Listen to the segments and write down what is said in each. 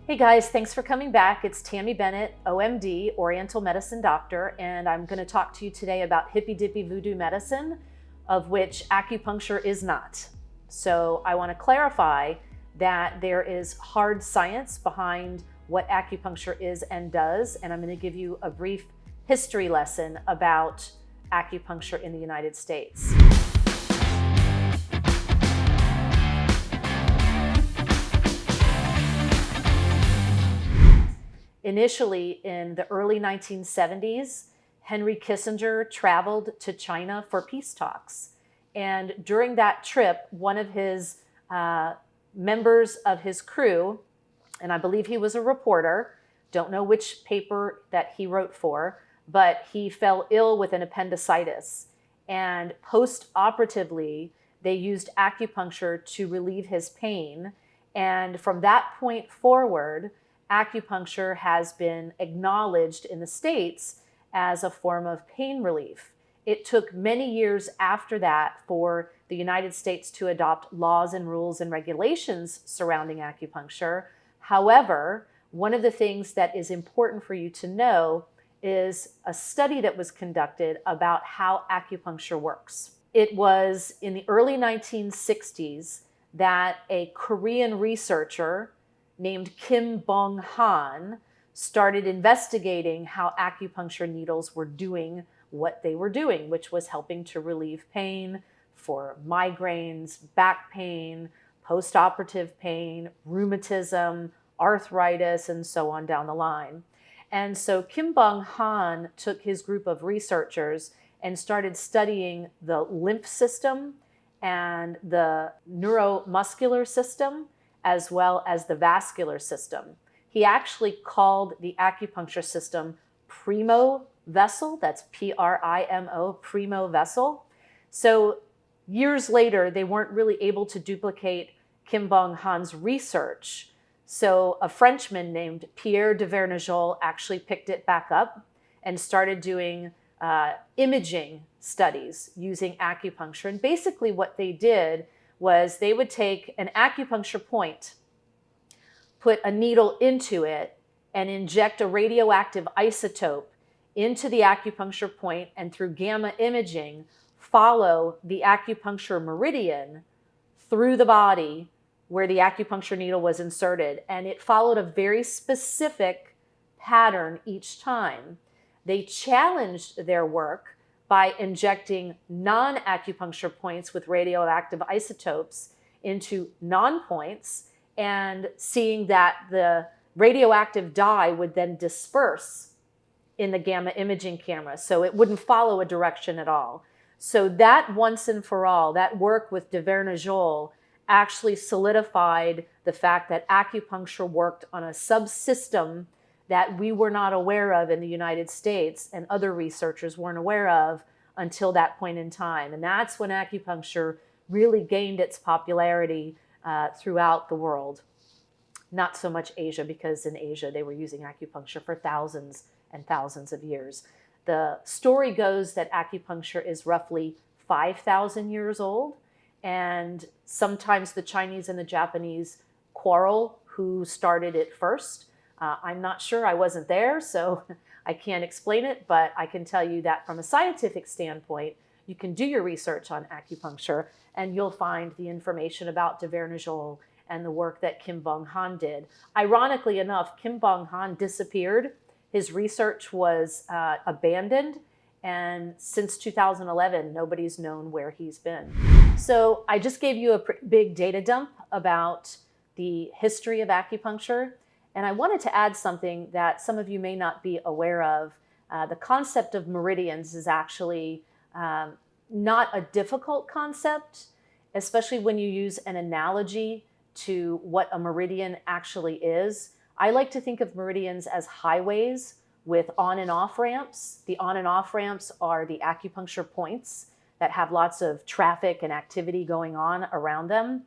Hey guys, thanks for coming back. It's Tammy Bennett, OMD, Oriental Medicine Doctor, and I'm going to talk to you today about hippie dippie voodoo medicine, of which acupuncture is not. So I want to clarify that there is hard science behind what acupuncture is and does, and I'm going to give you a brief history lesson about acupuncture in the United States. Initially, in the early 1970s, Henry Kissinger traveled to China for peace talks. And during that trip, one of his members of his crew, and I believe he was a reporter, don't know which paper that he wrote for, but he fell ill with an appendicitis. And post-operatively, they used acupuncture to relieve his pain. And from that point forward, acupuncture has been acknowledged in the States as a form of pain relief. It took many years after that for the United States to adopt laws and rules and regulations surrounding acupuncture. However, one of the things that is important for you to know is a study that was conducted about how acupuncture works. It was in the early 1960s that a Korean researcher named Kim Bong Han started investigating how acupuncture needles were doing what they were doing, which was helping to relieve pain for migraines, back pain, post-operative pain, rheumatism, arthritis, and so on down the line. And so Kim Bong Han took his group of researchers and started studying the lymph system and the neuromuscular system, as well as the vascular system. He actually called the acupuncture system primo vessel, that's P-R-I-M-O, primo vessel. So years later, they weren't really able to duplicate Kim Bong Han's research. So a Frenchman named Pierre de Virgil actually picked it back up and started doing imaging studies using acupuncture. And basically what they did was they would take an acupuncture point, put a needle into it, and inject a radioactive isotope into the acupuncture point, and through gamma imaging, follow the acupuncture meridian through the body where the acupuncture needle was inserted. And it followed a very specific pattern each time. They challenged their work by injecting non-acupuncture points with radioactive isotopes into non-points and seeing that the radioactive dye would then disperse in the gamma imaging camera. So it wouldn't follow a direction at all. So that once and for all, that work with Verna Joel actually solidified the fact that acupuncture worked on a subsystem that we were not aware of in the United States and other researchers weren't aware of until that point in time. And that's when acupuncture really gained its popularity throughout the world. Not so much Asia, because in Asia they were using acupuncture for thousands and thousands of years. The story goes that acupuncture is roughly 5,000 years old, and sometimes the Chinese and the Japanese quarrel who started it first. I'm not sure, I wasn't there, so I can't explain it, but I can tell you that from a scientific standpoint, you can do your research on acupuncture and you'll find the information about Verna Joel and the work that Kim Bong Han did. Ironically enough, Kim Bong Han disappeared. His research was abandoned, and since 2011, nobody's known where he's been. So I just gave you a big data dump about the history of acupuncture. And I wanted to add something that some of you may not be aware of. The concept of meridians is actually not a difficult concept, especially when you use an analogy to what a meridian actually is. I like to think of meridians as highways with on and off ramps. The on and off ramps are the acupuncture points that have lots of traffic and activity going on around them.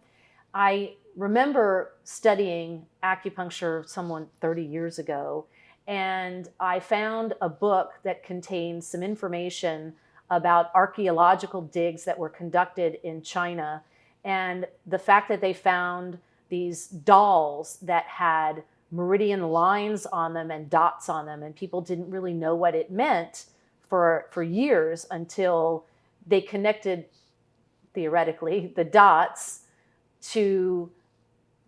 I remember studying acupuncture 30 years ago, and I found a book that contained some information about archaeological digs that were conducted in China, and the fact that they found these dolls that had meridian lines on them and dots on them, and people didn't really know what it meant for years until they connected, theoretically, the dots to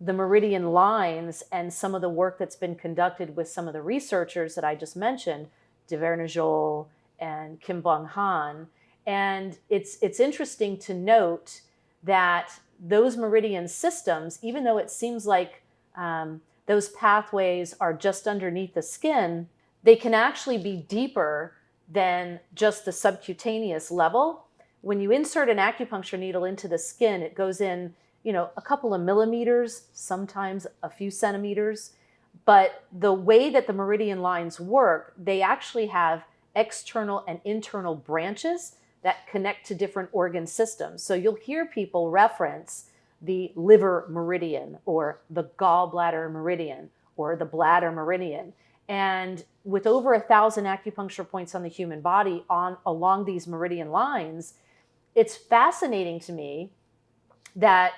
the meridian lines and some of the work that's been conducted with some of the researchers that I just mentioned, Verna Joel and Kim Bong Han. And it's interesting to note that those meridian systems, even though it seems like those pathways are just underneath the skin, they can actually be deeper than just the subcutaneous level. When you insert an acupuncture needle into the skin, it goes in, a couple of millimeters, sometimes a few centimeters. But the way that the meridian lines work, they actually have external and internal branches that connect to different organ systems. So you'll hear people reference the liver meridian or the gallbladder meridian or the bladder meridian. And with over 1,000 acupuncture points on the human body along these meridian lines, it's fascinating to me that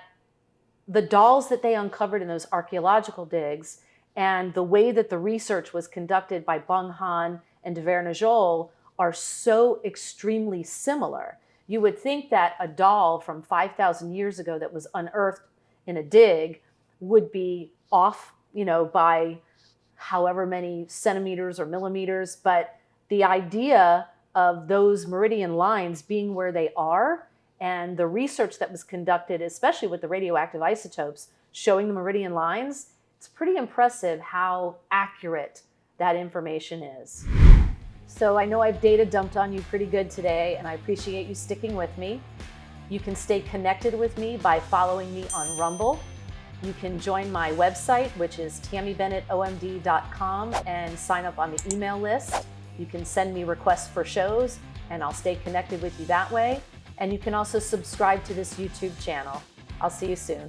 the dolls that they uncovered in those archaeological digs and the way that the research was conducted by Bong Han and Verna Joel are so extremely similar. You would think that a doll from 5,000 years ago that was unearthed in a dig would be off, by however many centimeters or millimeters, but the idea of those meridian lines being where they are and the research that was conducted, especially with the radioactive isotopes, showing the meridian lines, it's pretty impressive how accurate that information is. So I know I've data dumped on you pretty good today, and I appreciate you sticking with me. You can stay connected with me by following me on Rumble. You can join my website, which is tammybennettomd.com, and sign up on the email list. You can send me requests for shows, and I'll stay connected with you that way. And you can also subscribe to this YouTube channel. I'll see you soon.